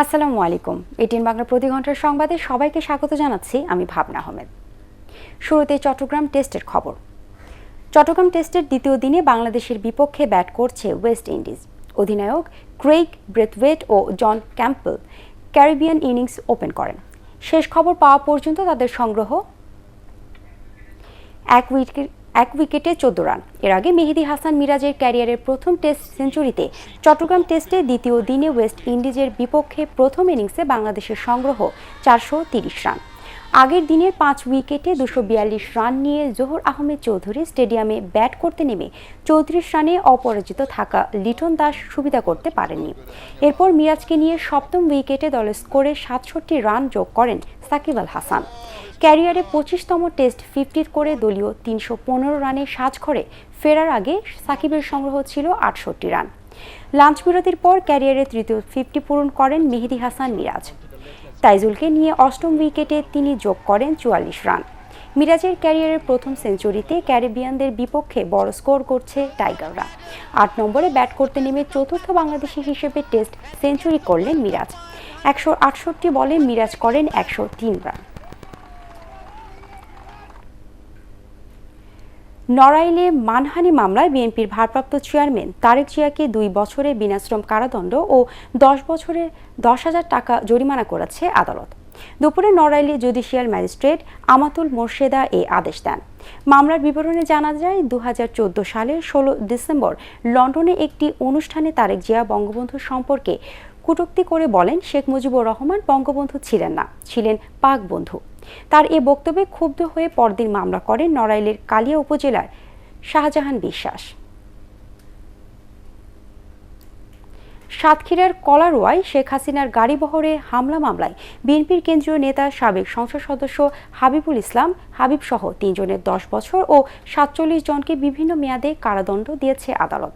আসসালামু আলাইকুম। এটিএন বাংলা প্রতি ঘন্টার সংবাদে সবাইকে স্বাগত জানাচ্ছি আমি ভাবনা আহমেদ। শুরুতে চট্টগ্রাম টেস্টের খবর। চট্টগ্রাম টেস্টের দ্বিতীয় দিনে বাংলাদেশের বিপক্ষে ব্যাট করছে ওয়েস্ট ইন্ডিজ। অধিনায়ক ক্রেইগ ব্রেথওয়েট ও জন ক্যাম্পবেল ক্যারিবিয়ান ইনিংস ওপেন করেন। শেষ খবর পাওয়া পর্যন্ত তাদের সংগ্রহ এক উইকেটে 14 রান। এর আগে মেহেদী হাসান মিরাজের ক্যারিয়ারের প্রথম টেস্ট সেঞ্চুরিতে চট্টগ্রাম টেস্টে দ্বিতীয় দিনে ওয়েস্ট ইন্ডিজের বিপক্ষে প্রথম ইনিংসে বাংলাদেশের সংগ্রহ 430 রান। আগের দিনের 5 উইকেটে 242 রান নিয়ে জোহর আহমেদ চৌধুরী স্টেডিয়ামে ব্যাট করতে নেমে 34 রানে অপরাজিত থাকা লিটন দাস সুবিধা করতে পারেননি। এরপর মিরাজকে নিয়ে সপ্তম উইকেটে দলের স্কোরে 67 রান যোগ করেন সাকিব আল হাসান। ক্যারিয়ারে 25তম টেস্ট 50 করে দলীয় 315 রানে সাজঘরে ফেরার আগে সাকিবের সংগ্রহ ছিল 68 রান। লাঞ্চ বিরতির পর ক্যারিয়ারে তৃতীয় 50 পূরণ করেন মেহেদী হাসান মিরাজ। তাইজুলকে নিয়ে অষ্টম উইকেটে তিনি যোগ করেন 44 রান। মিরাজের ক্যারিয়ারের প্রথম সেঞ্চুরিতে ক্যারিবিয়ানদের বিপক্ষে বড় স্কোর করছে টাইগাররা। 8 নম্বরে ব্যাট করতে নেমে চতুর্থ বাংলাদেশি হিসেবে টেস্ট সেঞ্চুরি করলেন মিরাজ। 168 বলে মিরাজ করেন 103 রান। নড়াইলে মানহানি মামলায় বিএনপির ভারপ্রাপ্ত চেয়ারম্যান তারেক জিয়াকে 2 বছরের বিনাশ্রম কারাদণ্ড ও 10,000 টাকা জরিমানা করেছে আদালত। দুপুরে নড়াইলে জুডিশিয়াল ম্যাজিস্ট্রেট আমাতুল মোর্শেদা এ আদেশ দেন। মামলার বিবরণে জানা যায় 2014 সালের 16 ডিসেম্বর লন্ডনে একটি অনুষ্ঠানে তারেক জিয়া বঙ্গবন্ধু সম্পর্কে কটূক্তি করে বলেন শেখ মুজিবুর রহমান বঙ্গবন্ধু ছিলেন না, ছিলেন পাক বন্ধু। তার এ বক্তব্যে ক্ষুব্ধ হয়ে পরদিন মামলা করেন নড়াইলের কালিয়া উপজেলার শাহজাহান বিশ্বাস। সাতক্ষীরার কলারোয়ায় শেখ হাসিনার গাড়িবহরে হামলা মামলায় বিএনপির কেন্দ্রীয় নেতা সাবেক সংসদ সদস্য হাবিবুল ইসলাম হাবিব সহ 3 জনের 10 বছর ও 47 জনকে বিভিন্ন মেয়াদে কারাদণ্ড দিয়েছে আদালত।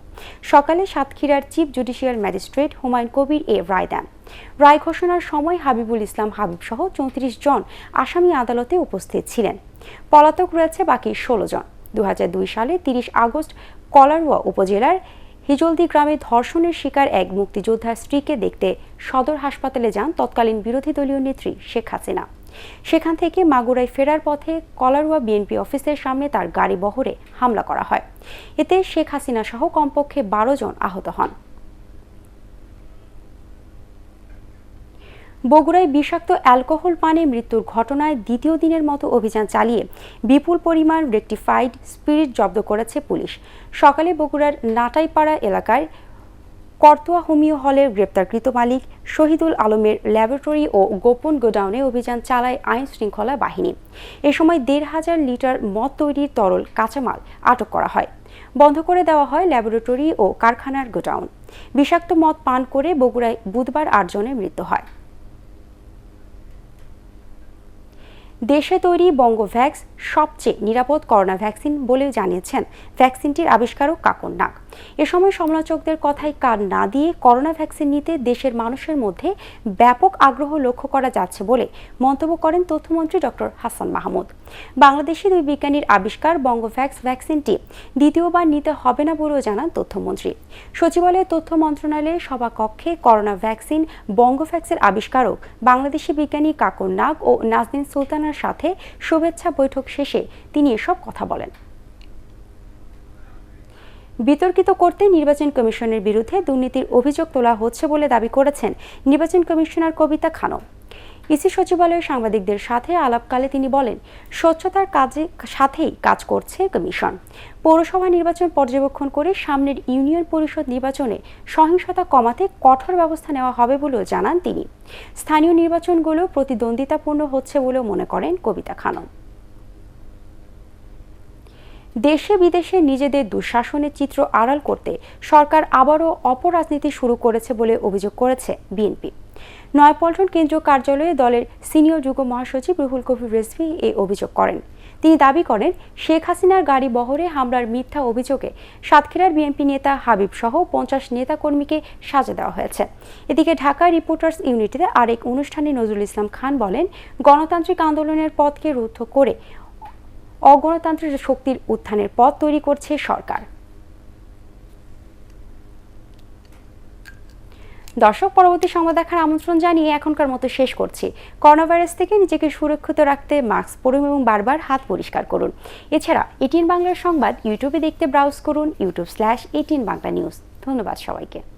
সকালে সাতক্ষীরার chief judicial magistrate Humayun Kabir এ রায় দেন। রায় ঘোষণার সময় হাবিবুল ইসলাম হাবিব সহ 34 জন আসামি আদালতে উপস্থিত ছিলেন। পলাতক রয়েছে বাকি 16 জন। 2002 সালে 30 আগস্ট কলারোয়া উপজেলার হিজলদি গ্রামে ধর্ষণের শিকার এক মুক্তিযোদ্ধার স্ত্রীকে দেখতে সদর হাসপাতালে যান তৎকালীন বিরোধী দলীয় নেত্রী শেখ হাসিনা। সেখান থেকে মাগুরায় ফেরার পথে কলারোয়া বিএনপি অফিসের সামনে তার গাড়ি বহরে হামলা করা হয়। এতে শেখ হাসিনা সহ কমপক্ষে 12 জন আহত হন। বগুড়ায় বিষাক্ত অ্যালকোহল পানে মৃত্যুর ঘটনায় দ্বিতীয় দিনের মতো অভিযান চালিয়ে বিপুল পরিমাণ রেকটিফাইড স্পিরিট জব্দ করেছে পুলিশ। সকালে বগুড়ার নাটাইপাড়া এলাকায় করতোয়া হোমিও হলের গ্রেপ্তারকৃত মালিক শহীদুল আলমের ল্যাবরেটরি ও গোপন গোডাউনে অভিযান চালায় আইন শৃঙ্খলা বাহিনী। এ সময় 1,500 লিটার মদ তৈরির তরল কাঁচামাল আটক করা হয়। বন্ধ করে দেওয়া হয় ল্যাবরেটরি ও কারখানার গোডাউন। বিষাক্ত মদ পান করে বগুড়ায় বুধবার 8 জনের মৃত্যু হয়। দেশে তৈরি বঙ্গভ্যাক্স সবচেয়ে নিরাপদ করোনা ভ্যাকসিন বলেও জানিয়েছেন ভ্যাকসিনটির আবিষ্কারক কাকন নাগ। এ সময় সমালোচকদের কথায় কান না দিয়ে করোনা ভ্যাকসিন নিতে দেশের মানুষের মধ্যে ব্যাপক আগ্রহ লক্ষ্য করা যাচ্ছে বলে মন্তব্য করেন তথ্যমন্ত্রী ডক্টর হাসান মাহমুদ। বাংলাদেশি 2 বিজ্ঞানীর আবিষ্কার বঙ্গভ্যাক্স ভ্যাকসিনটি দ্বিতীয়বার নিতে হবে না বলেও জানান তথ্যমন্ত্রী। সচিবালয়ের তথ্য মন্ত্রণালয়ের সভাকক্ষে করোনা ভ্যাকসিন বঙ্গভ্যাক্সের আবিষ্কারক বাংলাদেশি বিজ্ঞানী কাকন নাগ ও নাজনীন সুলতানার সাথে শুভেচ্ছা বৈঠক শেষে তিনি এসব কথা বলেন। বিতর্কিত করতে নির্বাচন কমিশনের বিরুদ্ধে দুর্নীতির অভিযোগ তোলা হচ্ছে বলে দাবি করেছেন নির্বাচন কমিশনার কবিতা খানম। ইসি সচিবালয়ে সাংবাদিকদের সাথে আলাপকালে তিনি বলেন, স্বচ্ছতার সাথেই কাজ করছে কমিশন। পৌরসভা নির্বাচন পর্যবেক্ষণ করে সামনের ইউনিয়ন পরিষদ নির্বাচনে সহিংসতা কমাতে কঠোর ব্যবস্থা নেওয়া হবে বলেও জানান তিনি। স্থানীয় নির্বাচনগুলো প্রতিদ্বন্দ্বিতাপূর্ণ হচ্ছে বলেও মনে করেন কবিতা খানম। দেশে বিদেশে নিজেদের দুঃশাসনের চিত্র আড়াল করতে সরকার আবারও অপরাজনীতি শুরু করেছে বলে অভিযোগ করেছে বিএনপি। নয়াপল্টন কেন্দ্রীয় কার্যালয়ে দলের সিনিয়র যুগ্ম মহাসচিব রুহুল কবির রিজভী এই অভিযোগ করেন। তিনি দাবি করেন, শেখ হাসিনার গাড়ি বহরে হামলার মিথ্যা অভিযোগে সাতক্ষীরার বিএনপি নেতা হাবিব সহ 50 নেতাকর্মীকে সাজা দেওয়া হয়েছে। এদিকে ঢাকা রিপোর্টার্স ইউনিটিতে আরেক অনুষ্ঠানে নজরুল ইসলাম খান বলেন, গণতান্ত্রিক আন্দোলনের পথকে রুদ্ধ করে অগণতান্ত্রিক শক্তির উত্থানের পথ তৈরি করছে সরকার। দর্শক, পরবর্তী সংবাদ দেখার আমন্ত্রণ জানিয়ে এখনকার মতো শেষ করছি। করোনা ভাইরাস থেকে নিজেকে সুরক্ষিত রাখতে মাস্ক পরুন এবং বারবার হাত পরিষ্কার করুন। এছাড়া এটিএন বাংলার সংবাদ ইউটিউবে দেখতে ব্রাউজ করুন youtube/18 বাংলা নিউজ। ধন্যবাদ সবাইকে।